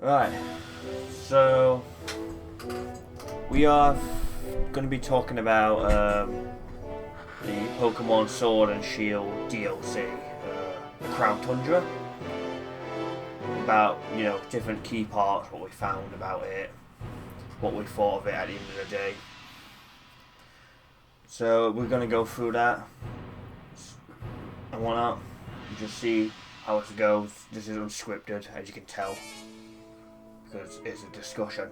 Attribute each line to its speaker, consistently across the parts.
Speaker 1: Right, so we are going to be talking about the Pokemon Sword and Shield DLC, the Crown Tundra. About, different key parts, what we found about it, what we thought of it at the end of the day. So we're going to go through that and whatnot, and just see how it goes. This is unscripted, as you can tell, because it's a discussion.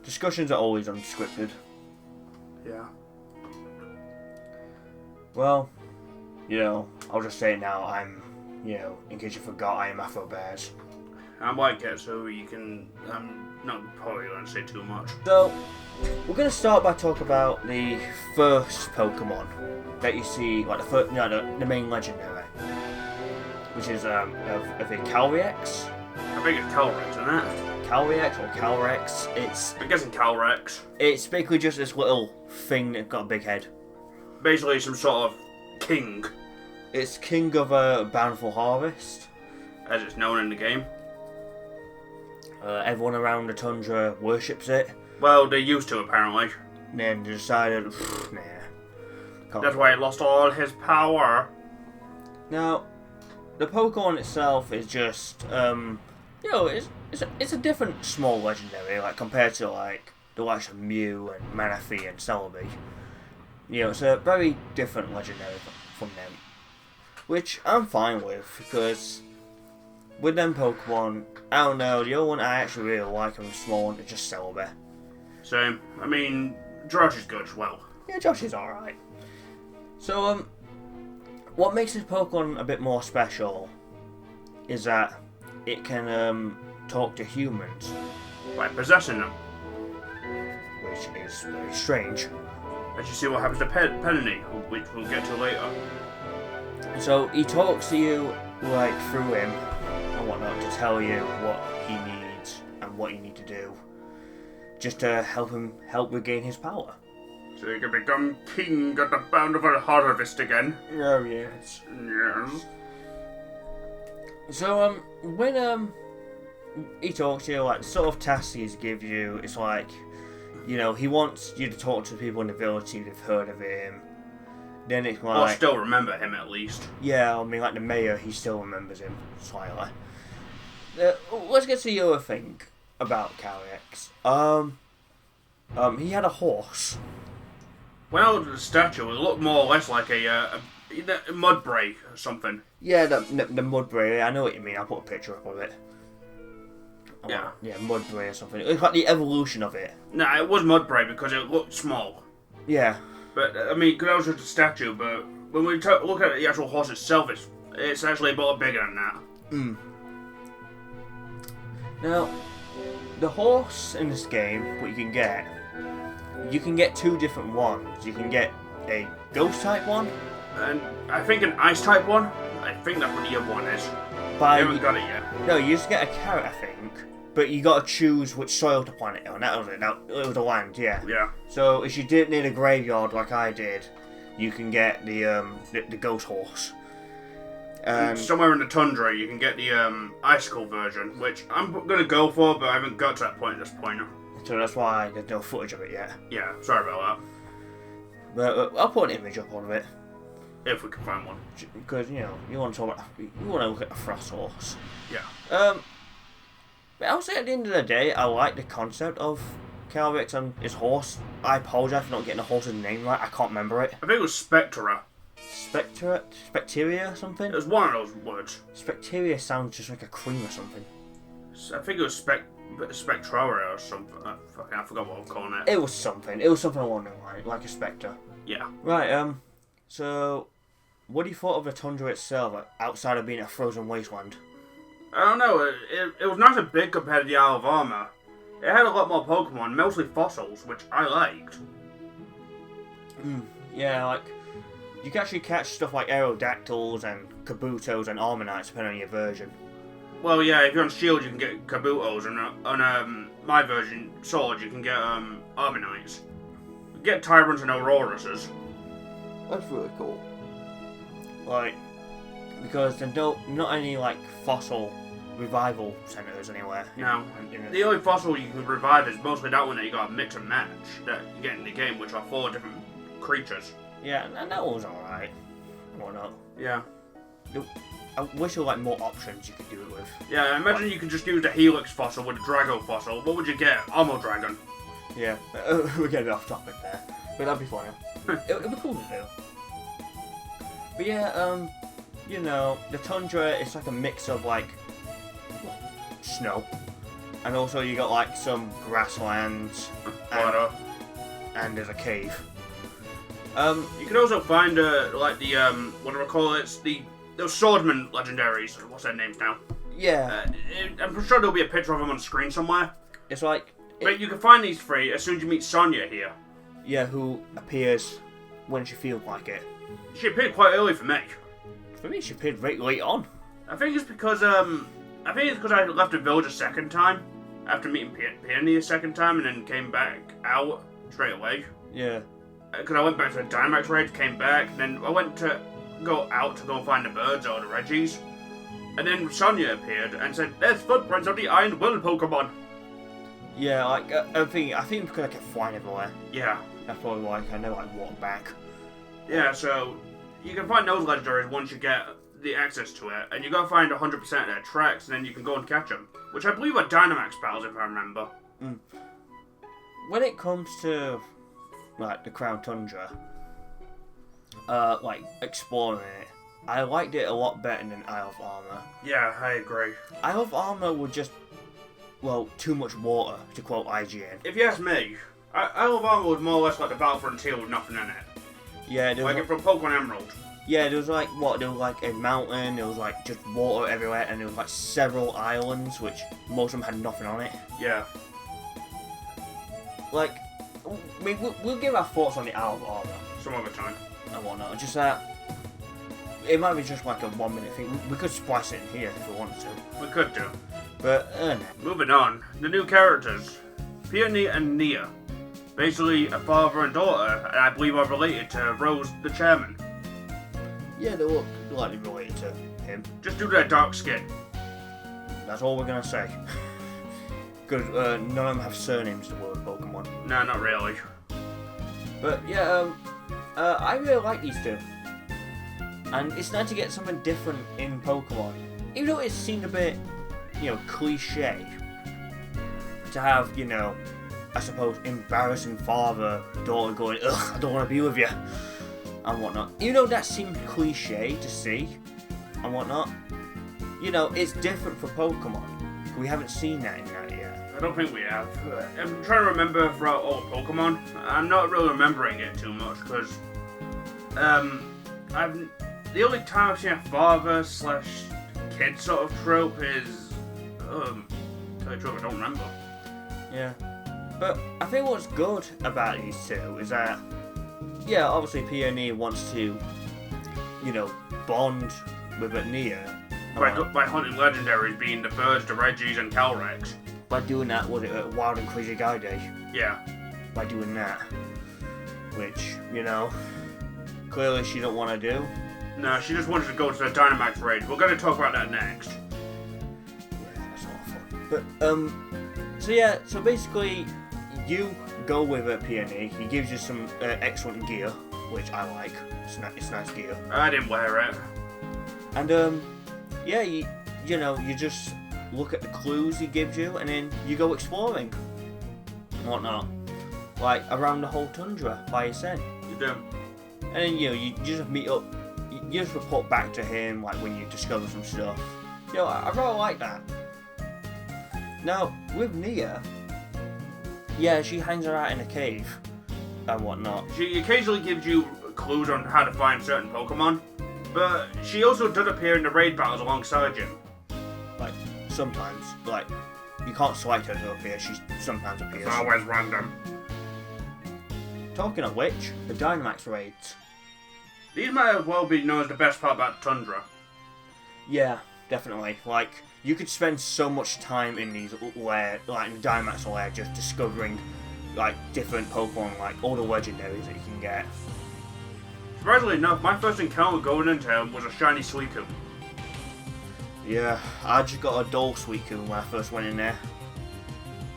Speaker 1: Discussions are always unscripted.
Speaker 2: Yeah.
Speaker 1: Well, I'll just say it now. I'm, in case you forgot, I am afrobears.
Speaker 2: I'm WhiteKitsu. I'm not probably going to say too much.
Speaker 1: So, we're going to start by talking about the first Pokemon that you see, like the main legendary, which is a Calyrex.
Speaker 2: I think it's Calyrex, isn't it?
Speaker 1: Calyrex or Calyrex.
Speaker 2: I'm guessing Calyrex.
Speaker 1: It's basically just this little thing that's got a big head.
Speaker 2: Basically some sort of king.
Speaker 1: It's king of a bountiful harvest,
Speaker 2: as it's known in the game.
Speaker 1: Everyone around the Tundra worships it.
Speaker 2: Well, they used to, apparently.
Speaker 1: Then they decided, nah.
Speaker 2: That's why he lost all his power.
Speaker 1: Now, the Pokemon itself is just, it's a different small legendary, like, compared to, like, the likes of Mew and Manaphy and Celebi. It's a very different legendary from them. Which I'm fine with, because with them Pokemon, I don't know, the other one I actually really like and the small one is just Celebi.
Speaker 2: Same. I mean, Josh is good as well.
Speaker 1: Yeah, Josh is alright. So, what makes this Pokemon a bit more special is that it can talk to humans.
Speaker 2: By possessing them.
Speaker 1: Which is very strange.
Speaker 2: As you see what happens to Penny, which we'll get to later.
Speaker 1: So he talks to you, like, through him and whatnot, to tell you what he needs and what you need to do, just to help regain his power.
Speaker 2: So he can become king of the bountiful harvest again.
Speaker 1: Oh yes.
Speaker 2: Yes.
Speaker 1: So when he talks to you, like, the sort of tasks he gives you, it's like, he wants you to talk to people in the village if you've heard of him. Then it's like...
Speaker 2: Or still remember him, at least.
Speaker 1: Yeah, I mean, like the mayor, he still remembers him slightly. Let's get to the other thing about Calyrex. He had a horse.
Speaker 2: When I looked at the statue, it looked more or less like a Mudbray or something.
Speaker 1: Yeah, the Mudbray, I know what you mean, I'll put a picture up of it.
Speaker 2: Yeah.
Speaker 1: Yeah, Mudbray or something. It's like the evolution of it.
Speaker 2: Nah, it was Mudbray because it looked small.
Speaker 1: Yeah.
Speaker 2: But, I mean, because that was just a statue, but when we look at the actual horse itself, it's actually a bit bigger than that.
Speaker 1: Now, the horse in this game, what you can get two different ones. You can get a ghost type one.
Speaker 2: And I think an ice type one. I think that's what the other one is. I haven't got it yet.
Speaker 1: No, you just get a carrot, I think. But you got to choose which soil to plant it on. That was it. It was the land, yeah.
Speaker 2: Yeah.
Speaker 1: So if you did it near the graveyard like I did, you can get the ghost horse.
Speaker 2: Somewhere in the Tundra, you can get the icicle version, which I'm gonna go for, but I haven't got to that point at this point.
Speaker 1: So that's why there's no footage of it yet.
Speaker 2: Yeah, sorry about that.
Speaker 1: But I'll put an image up of it.
Speaker 2: If we can find one.
Speaker 1: Because, you want to look at a frost horse.
Speaker 2: Yeah.
Speaker 1: But I would say at the end of the day, I like the concept of Calyrex and his horse. I apologise for not getting the horse's name right. I can't remember it.
Speaker 2: I think it was Spectra.
Speaker 1: Specteria or something?
Speaker 2: It was one of those words.
Speaker 1: Specteria sounds just like a cream or something.
Speaker 2: I think it was Spectra or something. I forgot what I was calling it.
Speaker 1: It was something. It was something along the line, like a spectre.
Speaker 2: Yeah.
Speaker 1: Right, so what do you thought of the Tundra itself, outside of being a frozen wasteland?
Speaker 2: I don't know, it was nice and big compared to the Isle of Armor. It had a lot more Pokemon, mostly fossils, which I liked.
Speaker 1: Yeah, like, you can actually catch stuff like Aerodactyls and Kabutos and Armanites depending on your version.
Speaker 2: Well, yeah, if you're on Shield, you can get Kabutos, and on my version, Sword, you can get Arbanites. You get Tyrants and Auroruses.
Speaker 1: That's really cool. Like, because there's not any, like, fossil revival centers anywhere.
Speaker 2: No. The only fossil you can revive is mostly that one that you got mix and match that you get in the game, which are 4 different creatures.
Speaker 1: Yeah, and that was alright. Or not.
Speaker 2: Yeah.
Speaker 1: I wish there were like more options you could do it with.
Speaker 2: Yeah, imagine you could just use the Helix fossil with a Drago fossil. What would you get? Armor Dragon.
Speaker 1: Yeah, we're getting off topic there. But that'd be funny. It'd be cool to do. But yeah, you know, the Tundra is like a mix of like snow, and also you got like some grasslands, and there's a cave.
Speaker 2: You can also find like the what do I call it? Those swordsman legendaries. What's their names now?
Speaker 1: Yeah.
Speaker 2: I'm sure there'll be a picture of them on the screen somewhere.
Speaker 1: It's like.
Speaker 2: But you can find these 3 as soon as you meet Sonya here.
Speaker 1: Yeah, who appears when she feels like it.
Speaker 2: She appeared quite early for me.
Speaker 1: For me, she appeared very late on.
Speaker 2: I think it's because I left the village a second time after meeting Peony a second time, and then came back out straight away.
Speaker 1: Yeah.
Speaker 2: Because I went back to the Dynamax raid, came back, and then I went to go out to go and find the birds or the Reggies, and then Sonya appeared and said, "There's footprints of the Iron Will Pokemon."
Speaker 1: Yeah, like I think because I kept flying everywhere.
Speaker 2: Yeah.
Speaker 1: That's probably why I kind of like walked back.
Speaker 2: Yeah, so you can find those legendaries once you get the access to it, and you gotta find 100% of their tracks, and then you can go and catch them, which I believe are Dynamax battles if I remember.
Speaker 1: When it comes to like the Crown Tundra, like exploring it, I liked it a lot better than Isle of Armor.
Speaker 2: Yeah, I agree.
Speaker 1: Isle of Armor was just, well, too much water, to quote IGN.
Speaker 2: If you ask me, Isle of Armor was more or less like the Battle Frontier with nothing in it.
Speaker 1: Yeah,
Speaker 2: like it from Pokemon Emerald.
Speaker 1: Yeah, there was like there was like a mountain, there was like just water everywhere, and there was like several islands, which most of them had nothing on it.
Speaker 2: Yeah.
Speaker 1: Like, I mean, we'll give our thoughts on the Isle of Armor
Speaker 2: some other time
Speaker 1: and whatnot. Just that it might be just like a 1 minute thing. We could splice it in here if we wanted to.
Speaker 2: We could do.
Speaker 1: But
Speaker 2: moving on, the new characters, Peony and Nia. Basically, a father and daughter, and I believe are related to Rose, the chairman.
Speaker 1: Yeah, they look likely related to him.
Speaker 2: Just due to their dark skin.
Speaker 1: That's all we're gonna say. Because none of them have surnames to word Pokemon.
Speaker 2: No, not really.
Speaker 1: But yeah, I really like these two. And it's nice to get something different in Pokemon. Even though it seemed a bit, cliche to have, I suppose, embarrassing father-daughter going, "Ugh, I don't want to be with you," and whatnot. Even though that seemed cliche to see, and whatnot, it's different for Pokemon. We haven't seen that in that yet.
Speaker 2: I don't think we have. I'm trying to remember throughout all the Pokemon. I'm not really remembering it too much, because, the only time I've seen a father/kid sort of trope is, tell you the truth, I don't remember.
Speaker 1: Yeah. But I think what's good about these two is that, yeah, obviously Peony wants to, bond with Nia.
Speaker 2: By hunting legendaries, being the birds, the Reggies, and Calrex.
Speaker 1: By doing that, was it a Wild and Crazy Guy Day?
Speaker 2: Yeah.
Speaker 1: By doing that. Which, clearly she don't want to do.
Speaker 2: No, she just wanted to go to the Dynamax raid. We're going to talk about that next.
Speaker 1: Yeah, that's awful. But, so basically, you go with a Peony. He gives you some excellent gear, which I like. It's nice gear.
Speaker 2: I didn't wear it.
Speaker 1: And, yeah, you just look at the clues he gives you, and then you go exploring and whatnot, like around the whole tundra by yourself.
Speaker 2: You do.
Speaker 1: And then you just meet up. You just report back to him, like when you discover some stuff. I really like that. Now with Nia, yeah, she hangs around in a cave and whatnot.
Speaker 2: She occasionally gives you clues on how to find certain Pokemon, but she also does appear in the raid battles alongside you.
Speaker 1: Like, sometimes. Like, you can't select her to appear, she sometimes appears.
Speaker 2: It's always random.
Speaker 1: Talking of which, the Dynamax raids.
Speaker 2: These might as well be known as the best part about Tundra.
Speaker 1: Yeah, definitely. Like, you could spend so much time in these lair, like in the Dynamax lair, just discovering, like, different Pokemon, like all the legendaries that you can get.
Speaker 2: Surprisingly enough, my first encounter going into him was a shiny Suicune.
Speaker 1: Yeah, I just got a dull Suicune when I first went in there.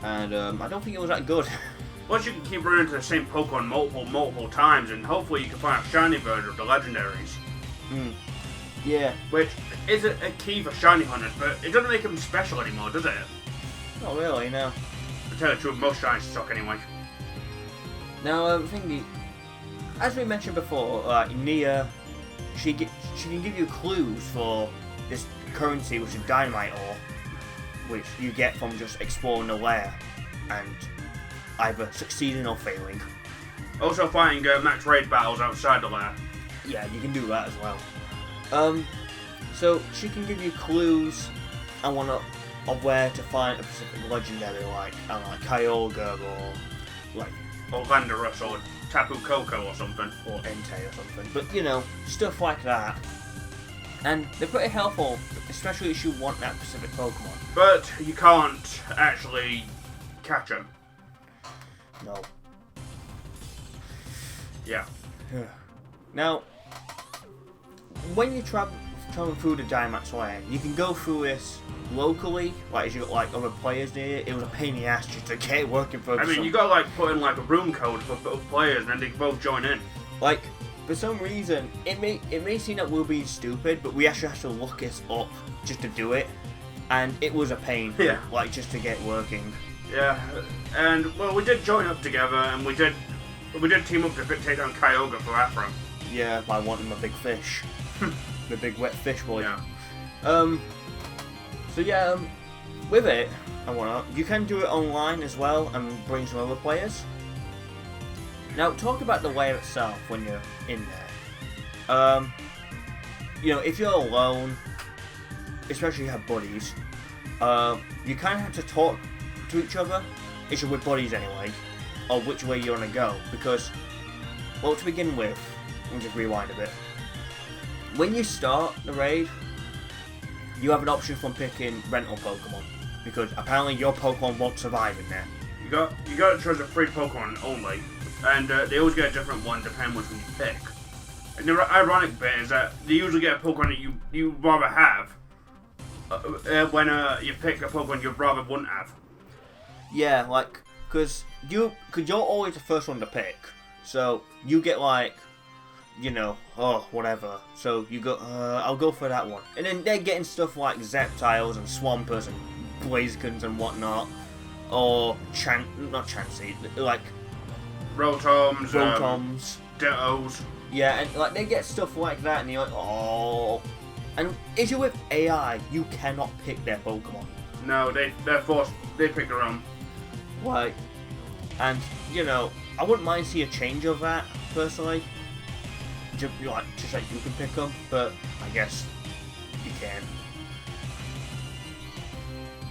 Speaker 1: And I don't think it was that good.
Speaker 2: Plus, you can keep running into the same Pokemon multiple times, and hopefully you can find a shiny version of the legendaries.
Speaker 1: Yeah.
Speaker 2: Which is a key for shiny hunters, but it doesn't make them special anymore, does it?
Speaker 1: Not really, no.
Speaker 2: To tell the truth, most shinies suck anyway.
Speaker 1: Now, thingy, as we mentioned before, Nia, she can give you clues for this currency, which is dynamite ore, which you get from just exploring the lair and either succeeding or failing.
Speaker 2: Also fighting max raid battles outside the lair.
Speaker 1: Yeah, you can do that as well. So she can give you clues and whatnot of where to find a specific legendary, like Kyogre or like
Speaker 2: Landorus or Tapu Koko or something.
Speaker 1: Or Entei or something. But you know, stuff like that. And they're pretty helpful, especially if you want that specific Pokemon.
Speaker 2: But you can't actually catch them.
Speaker 1: No.
Speaker 2: Yeah.
Speaker 1: Now, when you travel through the Dynamax Lair, you can go through this locally, like as you got like other players near. It was a pain in the ass just to get it working for.
Speaker 2: I mean, you gotta like put in like a room code for both players, and then they can both join in.
Speaker 1: Like, for some reason, it may seem that we're being stupid, but we actually have to look it up just to do it, and it was a pain.
Speaker 2: Yeah.
Speaker 1: Like just to get working.
Speaker 2: Yeah, and well, we did join up together, and we did team up to take down Kyogre for Afro.
Speaker 1: Yeah, by wanting a big fish, the big wet fish boy.
Speaker 2: Yeah.
Speaker 1: So yeah, with it and whatnot, you can do it online as well and bring some other players. Now, talk about the lair itself when you're in there. You know, if you're alone, especially if you have buddies, you kind of have to talk to each other, if you're with buddies anyway, or which way you want to go. Because, well, to begin with, let me just rewind a bit. When you start the raid, you have an option from picking rental Pokemon, because apparently your Pokemon won't survive in there.
Speaker 2: You got to choose a free Pokemon only, and they always get a different one depending which one you pick. And the ironic bit is that they usually get a Pokemon that you rather have when you pick a Pokemon you'd rather wouldn't have.
Speaker 1: Yeah, like, cause you're always the first one to pick, so you get like, you know, oh whatever. So you go, I'll go for that one, and then they're getting stuff like Reptiles and Swampers and Blazekins and whatnot, or not Chansey, like
Speaker 2: Rotoms, Dittos.
Speaker 1: Yeah, and like they get stuff like that, and you're like, oh. And if you're with AI, you cannot pick their Pokemon.
Speaker 2: No, they're forced. They pick their own.
Speaker 1: Like, and you know, I wouldn't mind see a change of that personally. Just like you can pick them, but I guess you can.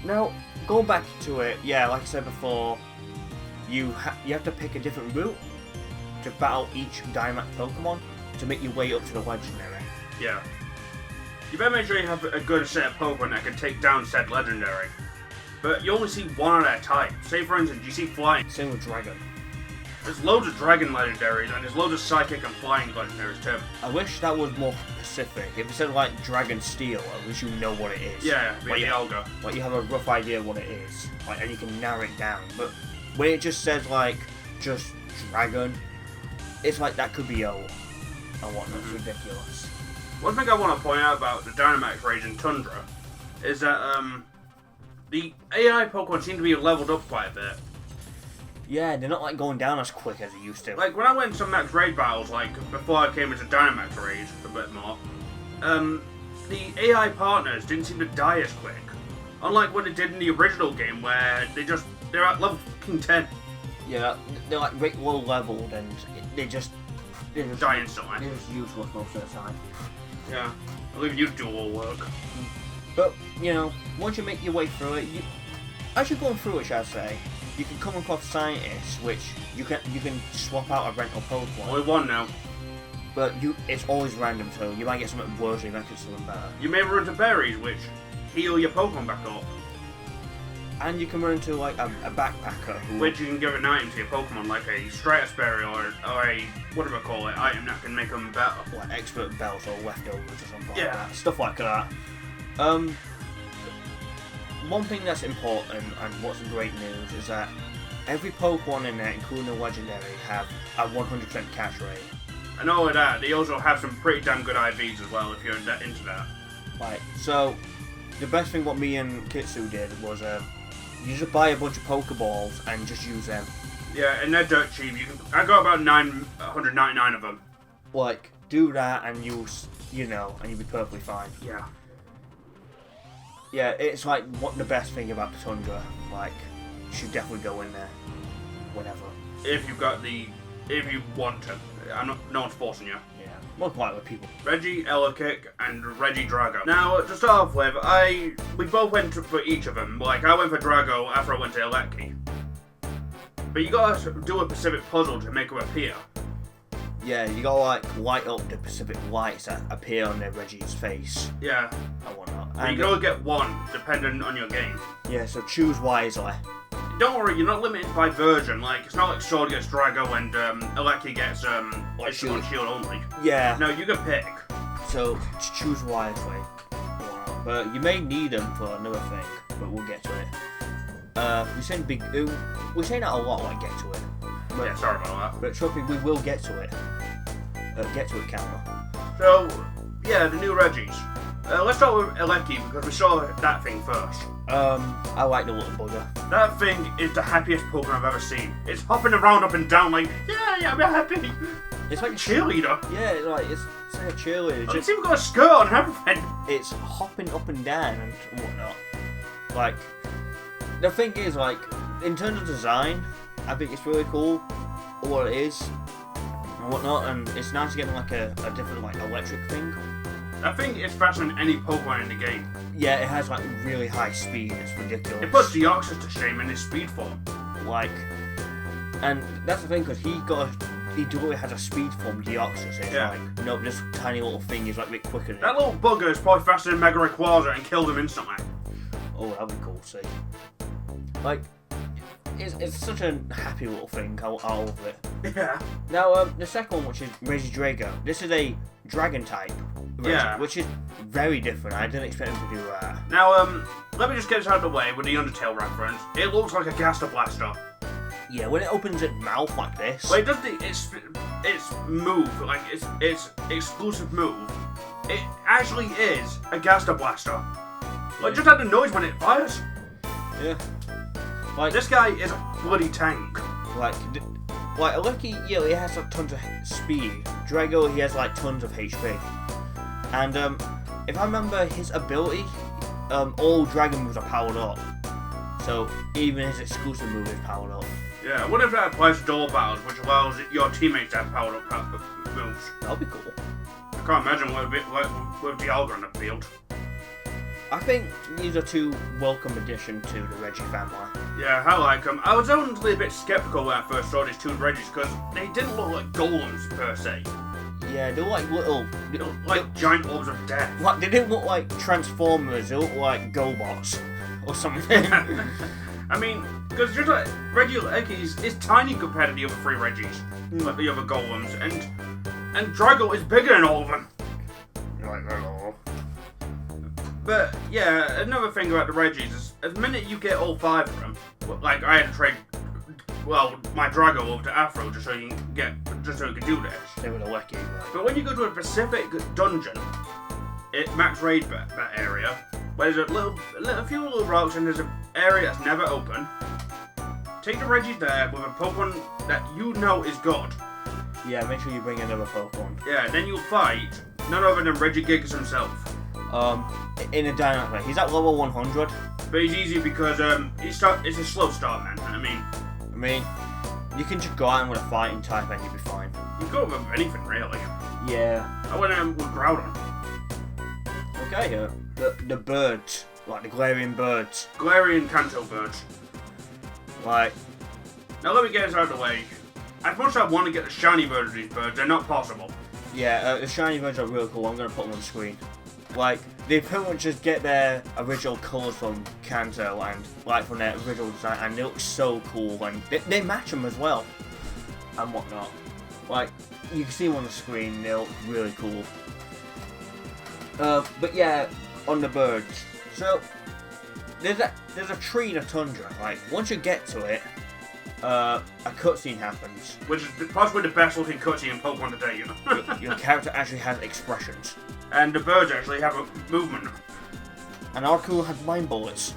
Speaker 1: Now, going back to it, yeah, like I said before, you have to pick a different route to battle each Dynamax Pokemon to make your way up to the Legendary.
Speaker 2: Yeah. You better make sure you have a good set of Pokemon that can take down said Legendary. But you only see one at a time. Say for instance, you see Flying.
Speaker 1: Same with Dragon.
Speaker 2: There's loads of Dragon Legendaries, and there's loads of Psychic and Flying Legendaries too.
Speaker 1: I wish that was more specific. If it said like Dragon Steel, at least you know what it is.
Speaker 2: Yeah,
Speaker 1: like
Speaker 2: the Elga.
Speaker 1: Like you have a rough idea what it is, like, and you can narrow it down. But when it just says like just Dragon, it's like that could be O and whatnot. It's ridiculous.
Speaker 2: One thing I want to point out about the Dynamax raids in Tundra is that the AI Pokemon seem to be leveled up quite a bit.
Speaker 1: Yeah, they're not like going down as quick as they used to.
Speaker 2: Like when I went into some max raid battles, like before I came into Dynamax raids a bit more, the AI partners didn't seem to die as quick. Unlike what they did in the original game, where they're at level fucking 10.
Speaker 1: Yeah, they're like very low leveled and they just
Speaker 2: die instantly.
Speaker 1: They're just useless most of the time.
Speaker 2: Yeah, I'll leave you to do all the work.
Speaker 1: But you know, once you make your way through it, as you're going through it, shall I say, you can come across scientists, which you can swap out a rental Pokemon.
Speaker 2: Only one now.
Speaker 1: But it's always random, so you might get something worse, or you might get something better.
Speaker 2: You may run into berries, which heal your Pokemon back up.
Speaker 1: And you can run into like a backpacker,
Speaker 2: which you can give an item to your Pokemon, like a Stratus Berry or a whatever you call it, item that can make them better.
Speaker 1: Like expert belts or leftovers or something
Speaker 2: yeah.
Speaker 1: like that. Stuff like that. One thing that's important and what's great news is that every Pokemon in there, including the legendary, have a 100% catch rate.
Speaker 2: And all of that, they also have some pretty damn good IVs as well if you're into that.
Speaker 1: Right, so the best thing what me and Kitsu did was you just buy a bunch of Pokeballs and just use them.
Speaker 2: Yeah, and they're dirt cheap. I got about 999 of them.
Speaker 1: Like, do that and you'll be perfectly fine.
Speaker 2: Yeah.
Speaker 1: Yeah, it's like what the best thing about the Tundra. Like, you should definitely go in there. Whenever.
Speaker 2: If you want to. No one's forcing you.
Speaker 1: Yeah. Most likely people.
Speaker 2: Reggie, Elekik, and Reggie Drago. Now, to start off with, we both went for each of them. Like, I went for Drago after I went to Elekik. But you gotta do a specific puzzle to make him appear.
Speaker 1: Yeah, you gotta like light up the specific lights that appear on Reggie's face.
Speaker 2: Yeah.
Speaker 1: And whatnot.
Speaker 2: And you can only get one, depending on your game.
Speaker 1: Yeah, so choose wisely.
Speaker 2: Don't worry, you're not limited by version. Like, it's not like Sword gets Drago and Elekki gets
Speaker 1: Like
Speaker 2: Shield only.
Speaker 1: Yeah.
Speaker 2: No, you can pick.
Speaker 1: So choose wisely. But you may need them for another thing, but we'll get to it. We're saying that a lot, like get to it. But,
Speaker 2: Yeah, sorry about that.
Speaker 1: But trust me, we will get to it. Get to it, camera.
Speaker 2: So, yeah, the new Reggies. Let's start with Elekki because we saw that thing first.
Speaker 1: I like the little bugger.
Speaker 2: That thing is the happiest Pokemon I've ever seen. It's hopping around up and down like, yeah, I'm happy.
Speaker 1: It's like a
Speaker 2: cheerleader.
Speaker 1: Yeah, it's like a cheerleader.
Speaker 2: It's even got a skirt on and everything.
Speaker 1: It's hopping up and down and whatnot. Like, the thing is, like, in terms of design, I think it's really cool what it is and whatnot, and it's nice to get like a different like electric thing.
Speaker 2: I think it's faster than any Pokemon in the game.
Speaker 1: Yeah, it has like really high speed. It's ridiculous.
Speaker 2: It puts Deoxys to shame in his speed form.
Speaker 1: Like, and that's the thing because he literally has a speed form Deoxys. It's like, no, this tiny little thing is like a bit quicker than
Speaker 2: that little bugger is probably faster than Mega Rayquaza and killed him instantly.
Speaker 1: Oh, that'd be cool to see. Like, it's such a happy little thing. I love it.
Speaker 2: Yeah.
Speaker 1: Now, the second one, which is Reggie Drago. This is a dragon type. Reggie, which is very different. I didn't expect him to do that.
Speaker 2: Now, let me just get this out of the way with the Undertale reference. It looks like a Gaster Blaster.
Speaker 1: Yeah, when it opens its mouth like this.
Speaker 2: Well, it does its move, like its exclusive move. It actually is a Gaster Blaster. Like, just had the noise when it fires.
Speaker 1: Yeah. Like,
Speaker 2: this guy is a bloody tank.
Speaker 1: Like Lucky, yeah, he has like tons of speed. Drago, he has like tons of HP. And if I remember his ability, all dragon moves are powered up. So even his exclusive move is powered up.
Speaker 2: Yeah, what if that applies to duel battles, which allows your teammates to have powered up moves?
Speaker 1: That'll be cool.
Speaker 2: I can't imagine what with Dialga on the field.
Speaker 1: I think these are two welcome additions to the Reggie family.
Speaker 2: Yeah, I like them. I was honestly a bit skeptical when I first saw these two Reggies because they didn't look like golems per se.
Speaker 1: Yeah, they're like little...
Speaker 2: They look like giant orbs of death.
Speaker 1: Like, they didn't look like Transformers, they look like GoBots or something.
Speaker 2: I mean, because just like Reggie is tiny compared to the other three Reggies, like the other golems, and Drago is bigger than all of them.
Speaker 1: Like, hello.
Speaker 2: But yeah, another thing about the Reggies is, the minute you get all five of them, like I had to trade, my Drago over to Afro just so you can do this.
Speaker 1: They were lucky. Right?
Speaker 2: But when you go to a specific dungeon, max raid that area, where there's a few little rocks and there's an area that's never open, take the Reggies there with a Pokemon that you know is good.
Speaker 1: Yeah, make sure you bring another Pokemon.
Speaker 2: Yeah, then you'll fight none other than Regigigas himself.
Speaker 1: In a dynamic way. He's at level 100.
Speaker 2: But he's easy because it's a slow start, man. I mean,
Speaker 1: you can just go out with a fighting type and you'll be fine.
Speaker 2: You can go with anything, really.
Speaker 1: Yeah.
Speaker 2: I went in with Groudon.
Speaker 1: Okay, the birds, like the Galarian birds.
Speaker 2: Galarian Kanto birds.
Speaker 1: Like.
Speaker 2: Now let me get this out of the way. As much as I want to get the shiny version of these birds, they're not possible.
Speaker 1: Yeah, the shiny birds are really cool. I'm going to put them on the screen. Like, they pretty much just get their original colours from Kanto and, like, from their original design, and they look so cool, and they match them as well, and whatnot. Like, you can see them on the screen, they look really cool. But yeah, on the birds. So there's a tree in a tundra. Like once you get to it, a cutscene happens.
Speaker 2: Which is possibly the best looking cutscene in Pokemon today, you know.
Speaker 1: Your character actually has expressions.
Speaker 2: And the birds actually have a movement.
Speaker 1: And Articuno had mind bullets.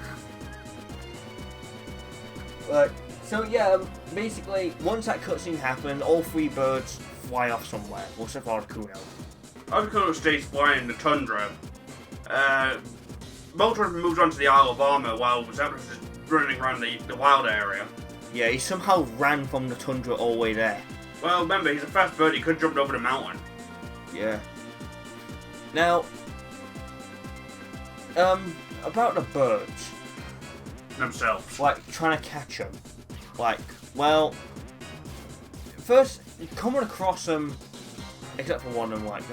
Speaker 1: So yeah, basically, once that cutscene happened, all 3 birds fly off somewhere. Except for Articuno.
Speaker 2: Articuno stays flying in the tundra. Moltres moves on to the Isle of Armor while Zapdos is running around the wild area.
Speaker 1: Yeah, he somehow ran from the tundra all the way there.
Speaker 2: Well, remember, he's a fast bird, he could have jumped over the mountain.
Speaker 1: Yeah. Now, about the birds.
Speaker 2: Themselves.
Speaker 1: Like, trying to catch them. Like, well, first, coming across them, except for one of them, like,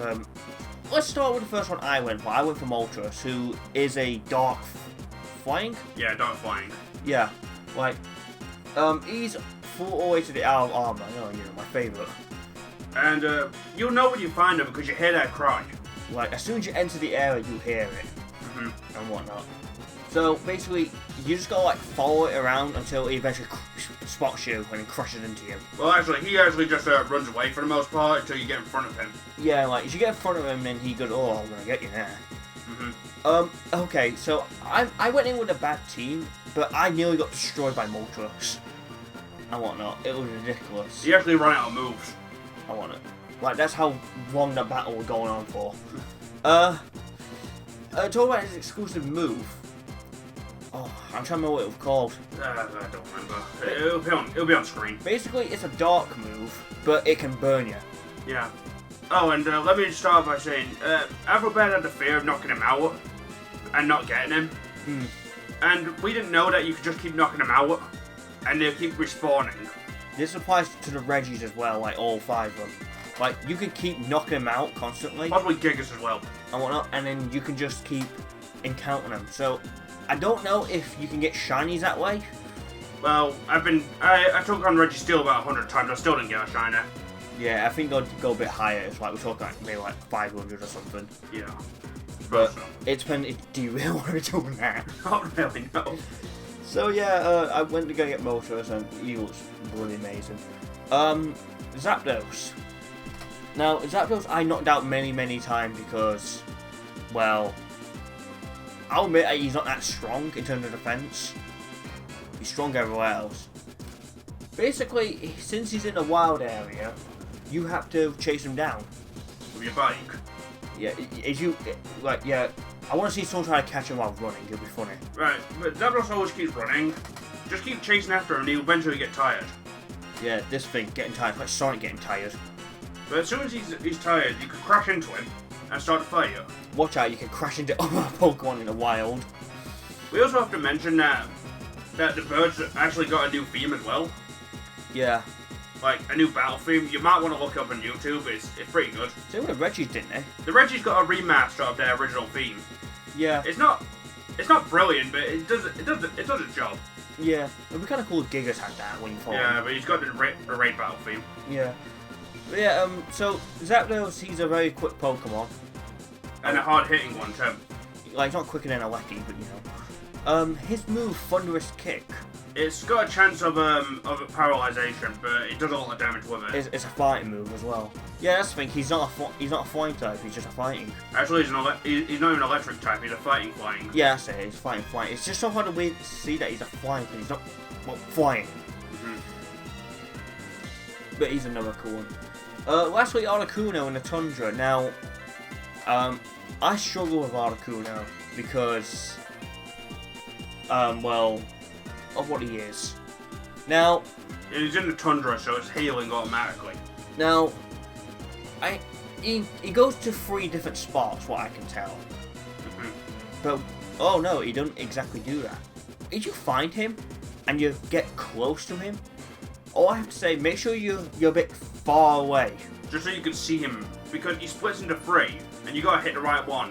Speaker 1: let's start with the first one I went for. I went for Moltres, who is a dark flying?
Speaker 2: Yeah, dark flying.
Speaker 1: Yeah, like, he's full all the way to the Isle of Armor, my favourite.
Speaker 2: And, you'll know when you find him because you hear that cry.
Speaker 1: Like, as soon as you enter the area, you hear it. And whatnot. So, basically, you just gotta, like, follow it around until he eventually spots you and crashes into you.
Speaker 2: Well, actually, he actually just runs away for the most part until you get in front of him.
Speaker 1: Yeah, like, if you get in front of him, then he goes, oh, I'm gonna get you now. Okay, so I went in with a bad team, but I nearly got destroyed by Moltres and whatnot. It was ridiculous.
Speaker 2: He actually ran out of moves.
Speaker 1: I want it. Like, that's how long the battle was going on for. Talk about his exclusive move. Oh, I'm trying to remember what it was called.
Speaker 2: I don't remember. It'll be on screen.
Speaker 1: Basically, it's a dark move, but it can burn you.
Speaker 2: Yeah. Oh, and let me start by saying, afrobears had the fear of knocking him out and not getting him. And we didn't know that you could just keep knocking him out and they'll keep respawning.
Speaker 1: This applies to the Reggies as well, like all 5 of them. Like, you can keep knocking them out constantly.
Speaker 2: Possibly Gigas as well.
Speaker 1: And whatnot, and then you can just keep encountering them. So, I don't know if you can get shinies that way.
Speaker 2: Well, I took on Registeel about 100 times, I still didn't get a shiner.
Speaker 1: Yeah, I think I'd go a bit higher. It's like, we're talking like maybe like 500 or something.
Speaker 2: Yeah.
Speaker 1: But it depends, do you really want to be doing that?
Speaker 2: Not really, no.
Speaker 1: So yeah, I went to go get Moltres and he was really amazing. Zapdos. Now, Zapdos I knocked out many times because, well, I'll admit he's not that strong in terms of defense. He's strong everywhere else. Basically, since he's in a wild area, you have to chase him down.
Speaker 2: With your bike?
Speaker 1: Yeah, I want to see someone try to catch him while running. It'll be funny.
Speaker 2: Right, but Zapdos always keeps running. Just keep chasing after him and he'll eventually get tired.
Speaker 1: Yeah, this thing, getting tired. It's like Sonic getting tired.
Speaker 2: But as soon as he's tired, you can crash into him and start to fight you.
Speaker 1: Watch out, you can crash into other Pokemon in the wild.
Speaker 2: We also have to mention that the birds actually got a new theme as well.
Speaker 1: Yeah.
Speaker 2: Like, a new battle theme. You might want to look up on YouTube, it's pretty good.
Speaker 1: Same with the Reggies, didn't they?
Speaker 2: The Reggie's got a remaster of their original theme.
Speaker 1: Yeah.
Speaker 2: It's not brilliant, but it does its job.
Speaker 1: Yeah. It'd be kind of cool if Gigas had that when you follow
Speaker 2: Yeah,
Speaker 1: him.
Speaker 2: but he's got the raid battle theme.
Speaker 1: Yeah. But yeah, so Zapdos, he's a very quick Pokemon.
Speaker 2: And a hard-hitting one, too.
Speaker 1: Like, he's not quicker than a Lecky, but you know. His move, Thunderous Kick.
Speaker 2: It's got a chance of paralyzation, but it does a lot of damage with it.
Speaker 1: It's a fighting move as well. Yeah, that's the thing. He's not a flying type. He's just a fighting.
Speaker 2: Actually, he's not even electric type. He's a fighting flying.
Speaker 1: Yeah, that's it. He's fighting flying. It's just so hard to see that he's a flying thing. He's not flying. But he's another cool one. Lastly, Articuno in the Tundra. Now, I struggle with Articuno because, well, of what he is. Now,
Speaker 2: and he's in the Tundra, so it's healing automatically.
Speaker 1: Now, he goes to 3 different spots, what I can tell. But, oh no, he doesn't exactly do that. If you find him, and you get close to him, all I have to say, make sure you're a bit far away.
Speaker 2: Just so you can see him, because he splits into 3, and you gotta hit the right one.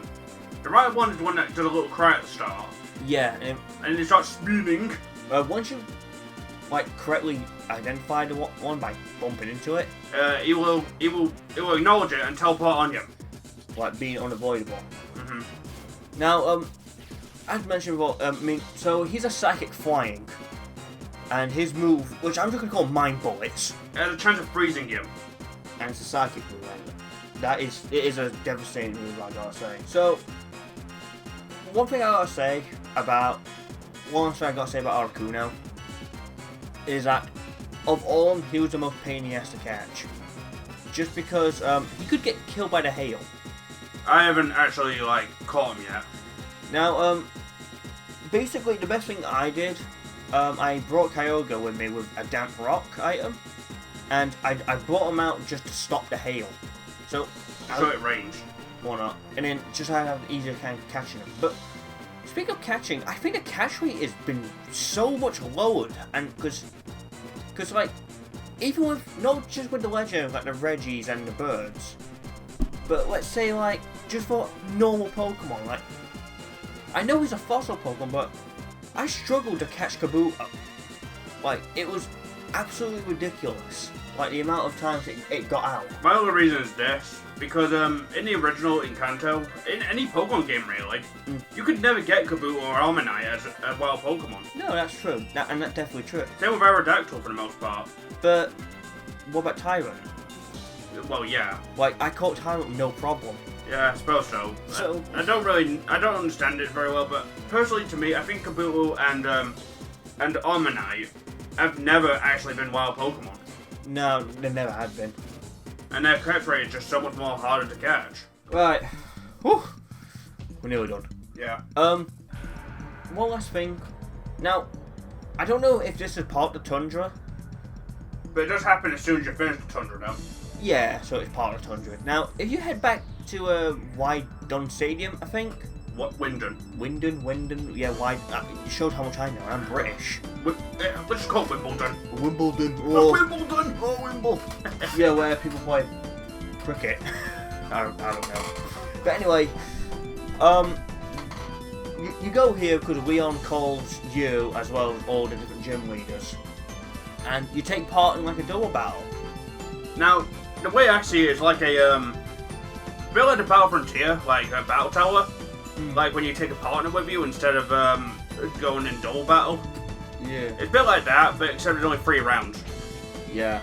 Speaker 2: The right one is the one that does a little cry at the start. Yeah. And it starts spinning.
Speaker 1: Once you, like, correctly identify the one by bumping into it,
Speaker 2: it will acknowledge it and teleport on you.
Speaker 1: Like being unavoidable. Now, as mentioned before, so he's a psychic flying, and his move, which I'm just gonna call Mind Bullets,
Speaker 2: It has a chance of freezing you.
Speaker 1: and it's a psychic move, and it is a devastating move, I gotta say. So, one thing I gotta say about Articuno is that of all he was the most pain in the ass to catch, just because he could get killed by the hail.
Speaker 2: I haven't actually caught him yet.
Speaker 1: Now, basically the best thing I did, I brought Kyogre with me with a damp rock item, and I brought him out just to stop the hail. So
Speaker 2: it ranged.
Speaker 1: Why not? And then just I have an easier kind of catching him. But speaking of catching, I think the catch rate has been so much lowered, and because even with not just with the legends like the Reggies and the birds, but let's say just for normal Pokemon, I know he's a fossil Pokemon, but I struggled to catch Kabuto. It was absolutely ridiculous. The amount of times it got out.
Speaker 2: My only reason is this, because in the original Encanto, in any Pokemon game really, you could never get Kabuto or Almanite as a wild Pokemon.
Speaker 1: No, that's true. And that's definitely true.
Speaker 2: Same with Aerodactyl for the most part.
Speaker 1: But what about Tyrant?
Speaker 2: Well, yeah.
Speaker 1: I caught Tyrant no problem.
Speaker 2: Yeah, I suppose so. I don't understand it very well, but personally to me, I think Kabuto and Almanite have never actually been wild Pokemon.
Speaker 1: No, they never had been.
Speaker 2: And their catch rate is just so much more harder to catch.
Speaker 1: Right. Whew. We're nearly done.
Speaker 2: Yeah.
Speaker 1: One last thing. Now, I don't know if this is part of the Tundra.
Speaker 2: But it does happen as soon as you finish the Tundra now.
Speaker 1: Yeah, so it's part of the Tundra. Now, if you head back to Wydon Stadium, I think.
Speaker 2: What? Wyndon.
Speaker 1: Wyndon, yeah, it shows how much I know. I'm British.
Speaker 2: Let's just call it Wimbledon.
Speaker 1: Wimbledon.
Speaker 2: Oh, Wimbledon!
Speaker 1: Oh, Wimbledon. Yeah, where people play cricket. I don't know. But anyway, you go here because Leon calls you as well as all the different gym leaders, and you take part in a double battle.
Speaker 2: Now, the way I see it is like a bit like the Battle Frontier, like a battle tower. Like when you take a partner with you instead of going in double battle. Yeah. It's a bit like that, but except it's only 3 rounds.
Speaker 1: Yeah.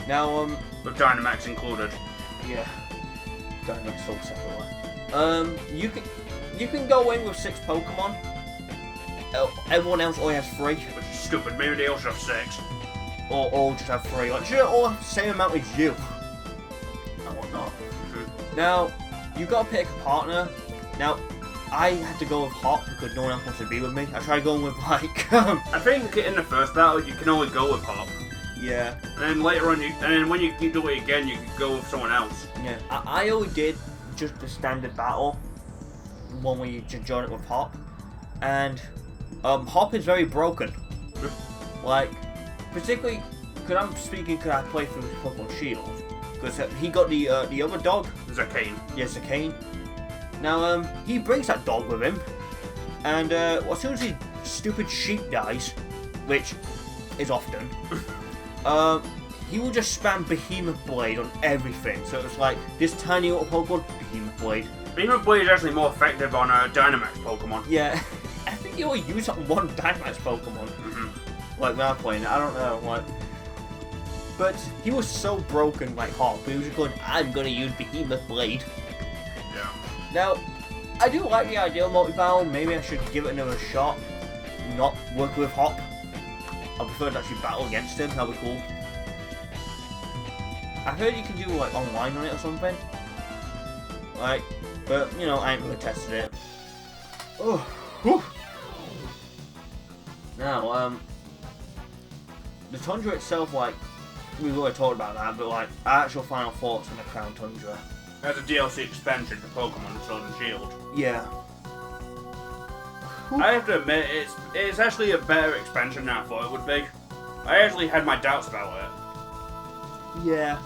Speaker 1: Now,
Speaker 2: with Dynamax included.
Speaker 1: Yeah. Dynamax sold separately. You can go in with 6 Pokemon. Everyone else only has 3.
Speaker 2: Which is stupid. Maybe they all should have 6.
Speaker 1: Or all just have 3. Should all have the same amount as you. And whatnot. Now, you gotta pick a partner. Now, I had to go with Hop because no one else wants to be with me. I tried going with I
Speaker 2: think in the first battle you can only go with Hop.
Speaker 1: Yeah.
Speaker 2: And then later on, when you do it again, you can go with someone else.
Speaker 1: Yeah. I only did just the standard battle, one where you just join it with Hop, and Hop is very broken. Particularly because I'm speaking because I play through Pokemon Shield. Because he got the other dog.
Speaker 2: Zakane.
Speaker 1: Yeah, Zakane. Now, he brings that dog with him, and as soon as his stupid sheep dies, which is often, he will just spam Behemoth Blade on everything. So it's like this tiny little Pokemon, Behemoth Blade.
Speaker 2: Behemoth Blade is actually more effective on Dynamax Pokemon.
Speaker 1: Yeah, I think he only used it on one Dynamax Pokemon. When I'm playing it, I don't know, But he was so broken, Hop. He was just going, I'm gonna use Behemoth Blade.
Speaker 2: Yeah.
Speaker 1: Now, I do like the idea of multi-battle. Maybe I should give it another shot. Not work with Hop. I prefer to actually battle against him. That'd be cool. I heard you can do online on it or something. But I ain't really tested it. Oh, whew. Now, the Tundra itself, we've already talked about that, but our actual final thoughts on the Crown Tundra.
Speaker 2: As a DLC expansion to Pokemon Sword and Shield.
Speaker 1: Yeah.
Speaker 2: I have to admit, it's actually a better expansion than I thought it would be. I actually had my doubts about it.
Speaker 1: Yeah.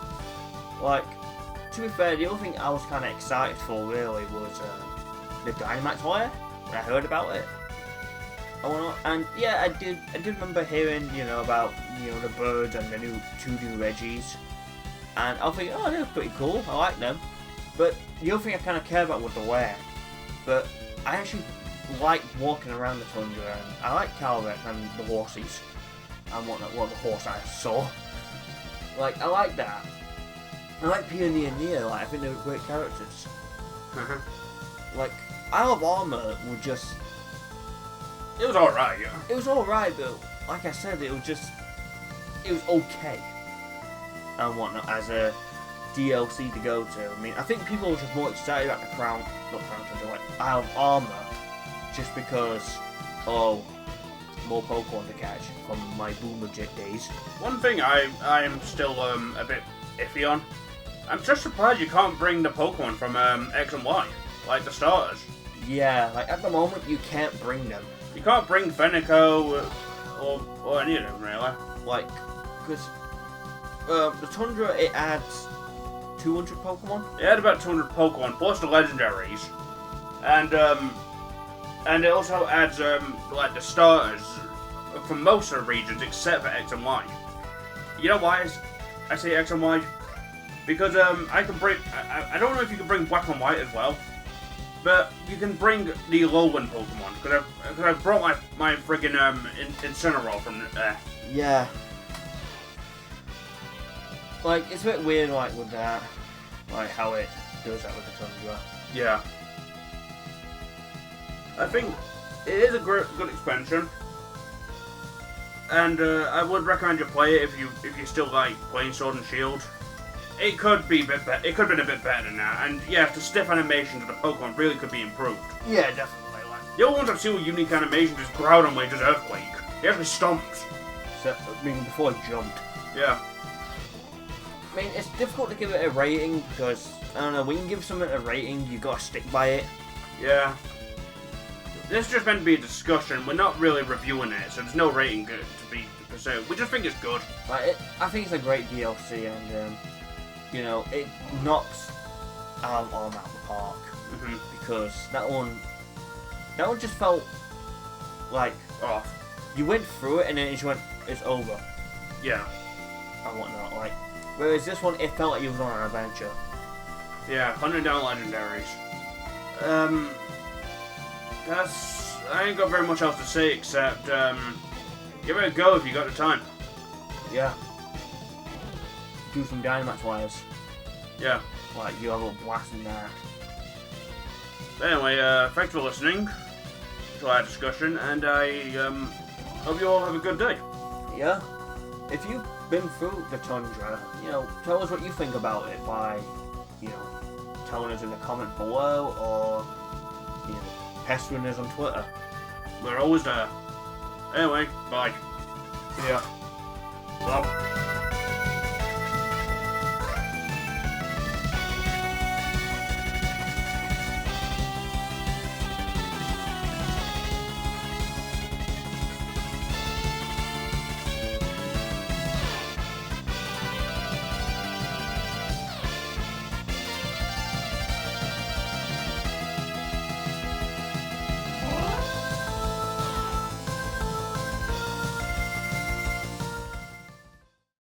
Speaker 1: To be fair, the only thing I was kind of excited for really was the Dynamax wire when I heard about it. And yeah, I did remember hearing about the birds and the 2 new Reggies, and I was thinking, oh, they're pretty cool. I like them. But the other thing I kind of care about was the wear. But I actually like walking around the tundra, and I like Calvet and the horses and whatnot. Well, the horse I saw. Like, I like that. I like Pioneer Near. Like, I think they're great characters. Like, Isle of Armor would just.
Speaker 2: It was alright, yeah.
Speaker 1: It was alright, but like I said, it was okay and whatnot as a DLC to go to. I mean, I think people were just more excited about the like Isle of Armor, just because, more Pokemon to catch from my Boomerjit days.
Speaker 2: One thing I am still a bit iffy on. I'm just surprised you can't bring the Pokemon from X and Y, like the starters.
Speaker 1: Yeah, like at the moment you can't bring them.
Speaker 2: You can't bring Fenico or any of them, really.
Speaker 1: Like, because the Tundra, it adds 200 Pokemon?
Speaker 2: It had about 200 Pokemon, plus the legendaries. And it also adds, like, the starters from most of the regions except for X and Y. You know why I say X and Y? Because, I can bring... I don't know if you can bring Black and White as well. But you can bring the Lowland Pokemon, because I've brought my friggin' Incineroar from there.
Speaker 1: Yeah. Like, it's a bit weird, like, with that. Like, how it does that with the Tundra.
Speaker 2: Yeah. I think it is a good expansion. And I would recommend you play it if you still like playing Sword and Shield. It could be a bit better. It could have been a bit better than that. And yeah, the stiff animations of the Pokemon really could be improved.
Speaker 1: Yeah, definitely. Like,
Speaker 2: The only ones I've seen with unique animations is Groudon when he does Earthquake. He actually stomps.
Speaker 1: so, I mean, before he jumped.
Speaker 2: Yeah.
Speaker 1: I mean, it's difficult to give it a rating because, I don't know, when you give something a rating, you gotta stick by it.
Speaker 2: Yeah. This is just meant to be a discussion. We're not really reviewing it, so there's no rating to be pursued. We just think it's good.
Speaker 1: Like, I think it's a great DLC, and you know, it knocks Arm out of the park because that one just felt like
Speaker 2: Off.
Speaker 1: you went through it and then it just went, it's over
Speaker 2: Yeah.
Speaker 1: and whatnot. Like, whereas this one, it felt like you was on an adventure.
Speaker 2: Yeah, hunting down legendaries. I ain't got very much else to say except give it a go if you got the time.
Speaker 1: Yeah. Do some Dynamax wires.
Speaker 2: Yeah.
Speaker 1: Like, you have a blast in that.
Speaker 2: Anyway, thanks for listening to our discussion, and I hope you all have a good day.
Speaker 1: Yeah. If you've been through the Tundra, you know, tell us what you think about it by, you know, telling us in the comment below or, you know, pestering us on Twitter.
Speaker 2: We're always there. Anyway, bye.
Speaker 1: See ya.
Speaker 2: Well.